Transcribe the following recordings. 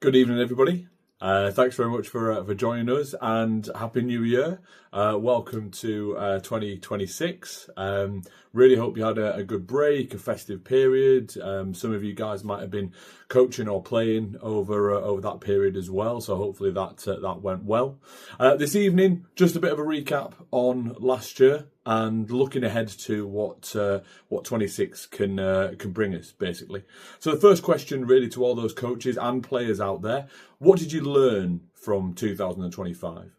Good evening, everybody. Thanks very much for joining us, and Happy New Year. Welcome to 2026. Really hope you had a good break, a festive period. Some of you guys might have been coaching or playing over that period as well, so hopefully that went well. This evening, just a bit of a recap on last year and looking ahead to what 26 can bring us, basically. So the first question really to all those coaches and players out there: what did you learn from 2025?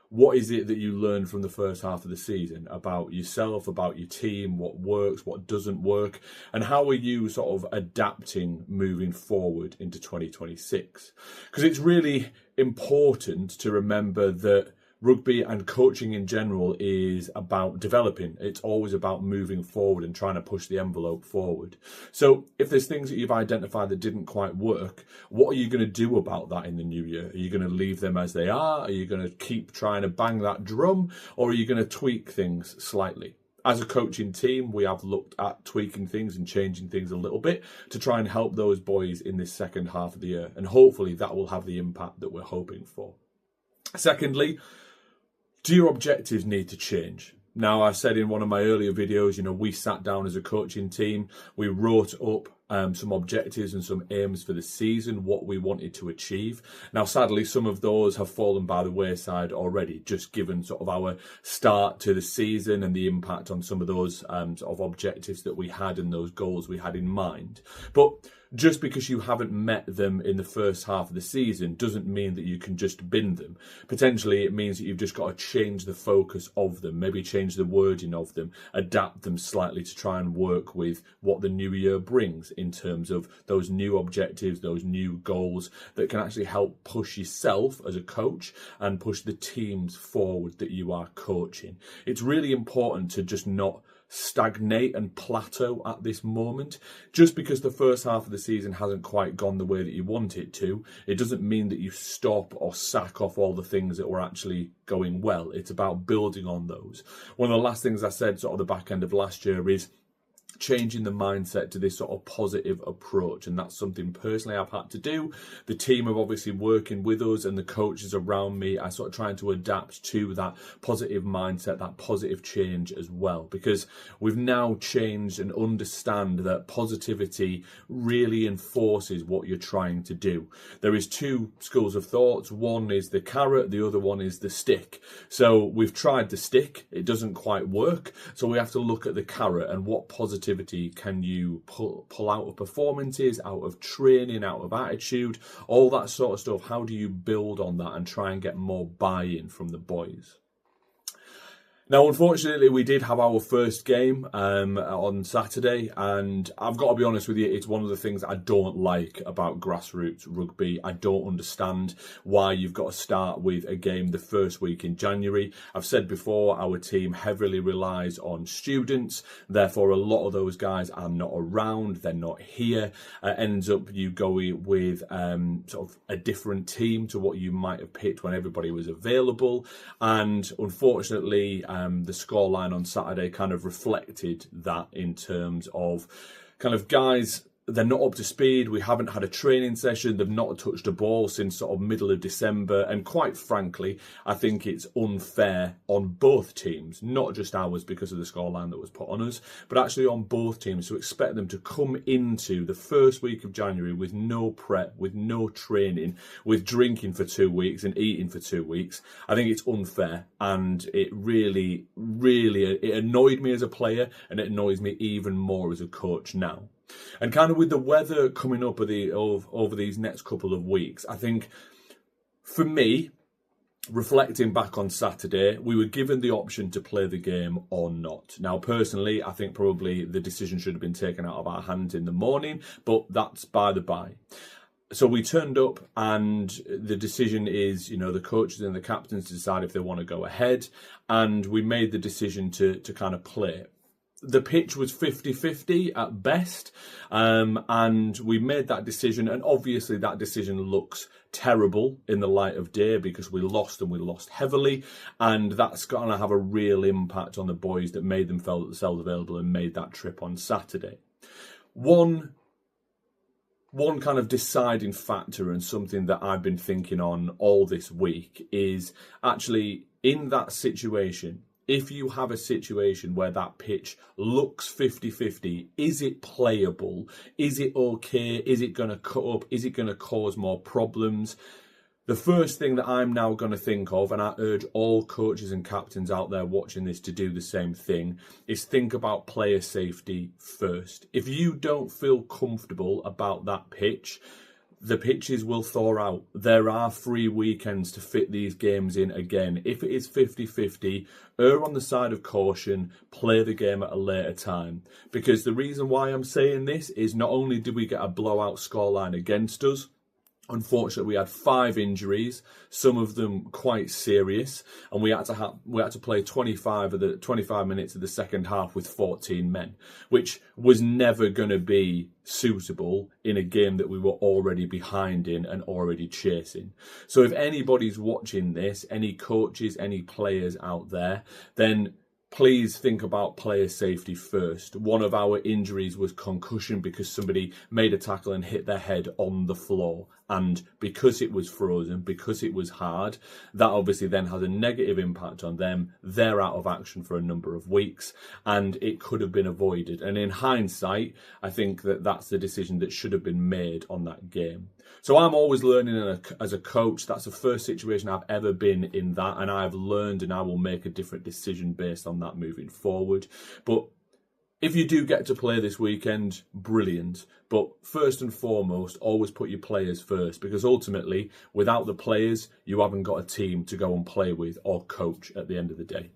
What is it that you learned from the first half of the season about yourself, about your team, what works, what doesn't work, and how are you sort of adapting moving forward into 2026? Because it's really important to remember that rugby and coaching in general is about developing. It's always about moving forward and trying to push the envelope forward. So if there's things that you've identified that didn't quite work, what are you going to do about that in the new year? Are you going to leave them as they are? Are you going to keep trying to bang that drum? Or are you going to tweak things slightly? As a coaching team, we have looked at tweaking things and changing things a little bit to try and help those boys in this second half of the year. And hopefully that will have the impact that we're hoping for. Secondly, do your objectives need to change? Now, I said in one of my earlier videos, we sat down as a coaching team, we wrote up some objectives and some aims for the season, what we wanted to achieve. Now, sadly, some of those have fallen by the wayside already, just given sort of our start to the season and the impact on some of those sort of objectives that we had and those goals we had in mind. But just because you haven't met them in the first half of the season doesn't mean that you can just bin them. Potentially, it means that you've just got to change the focus of them, maybe change the wording of them, adapt them slightly to try and work with what the new year brings in terms of those new objectives, those new goals that can actually help push yourself as a coach and push the teams forward that you are coaching. It's really important to just not stagnate and plateau at this moment. Just because the first half of the season hasn't quite gone the way that you want it to, it doesn't mean that you stop or sack off all the things that were actually going well. It's about building on those. One of the last things I said sort of the back end of last year is changing the mindset to this sort of positive approach, and that's something personally I've had to do. The team are obviously working with us, and the coaches around me are sort of trying to adapt to that positive mindset, that positive change as well, because we've now changed and understand that positivity really enforces what you're trying to do. There is two schools of thoughts. One is the carrot, the other one is the stick. So we've tried the stick, it doesn't quite work, so we have to look at the carrot and what positivity can you pull out of performances, out of training, out of attitude, all that sort of stuff. How do you build on that and try and get more buy-in from the boys? Now, unfortunately, we did have our first game on Saturday, and I've got to be honest with you, it's one of the things I don't like about grassroots rugby. I don't understand why you've got to start with a game the first week in January. I've said before, our team heavily relies on students, therefore a lot of those guys are not around, they're not here. Ends up you going with sort of a different team to what you might have picked when everybody was available, and unfortunately, the scoreline on Saturday kind of reflected that in terms of kind of guys, they're not up to speed. We haven't had a training session. They've not touched a ball since sort of middle of December. And quite frankly, I think it's unfair on both teams, not just ours because of the scoreline that was put on us, but actually on both teams, to expect them to come into the first week of January with no prep, with no training, with drinking for 2 weeks and eating for 2 weeks. I think it's unfair, and it really it annoyed me as a player, and it annoys me even more as a coach now. And kind of with the weather coming up over these next couple of weeks, I think for me, reflecting back on Saturday, we were given the option to play the game or not. Now, personally, I think probably the decision should have been taken out of our hands in the morning, but that's by the by. So we turned up, and the decision is, the coaches and the captains decide if they want to go ahead, and we made the decision to kind of play. The pitch was 50-50 at best, and we made that decision, and obviously that decision looks terrible in the light of day because we lost, and we lost heavily, and that's going to have a real impact on the boys that made themselves available and made that trip on Saturday. One one kind of deciding factor and something that I've been thinking on all this week is actually in that situation, if you have a situation where that pitch looks 50-50, is it playable? Is it okay? Is it going to cut up? Is it going to cause more problems? The first thing that I'm now going to think of, and I urge all coaches and captains out there watching this to do the same thing, is think about player safety first. If you don't feel comfortable about that pitch, the pitches will thaw out. There are free weekends to fit these games in again. If it is 50-50, err on the side of caution, play the game at a later time. Because the reason why I'm saying this is not only did we get a blowout scoreline against us, unfortunately, we had 5 injuries, some of them quite serious, and we had to play 25 minutes of the second half with 14 men, which was never going to be suitable in a game that we were already behind in and already chasing. So if anybody's watching this, any coaches, any players out there, then please think about player safety first. One of our injuries was concussion because somebody made a tackle and hit their head on the floor. And because it was frozen, because it was hard, that obviously then has a negative impact on them. They're out of action for a number of weeks, and it could have been avoided. And in hindsight, I think that that's the decision that should have been made on that game. So I'm always learning as a coach. That's the first situation I've ever been in that, and I've learned, and I will make a different decision based on that moving forward. But if you do get to play this weekend, brilliant. But first and foremost, always put your players first, because ultimately, without the players, you haven't got a team to go and play with or coach at the end of the day.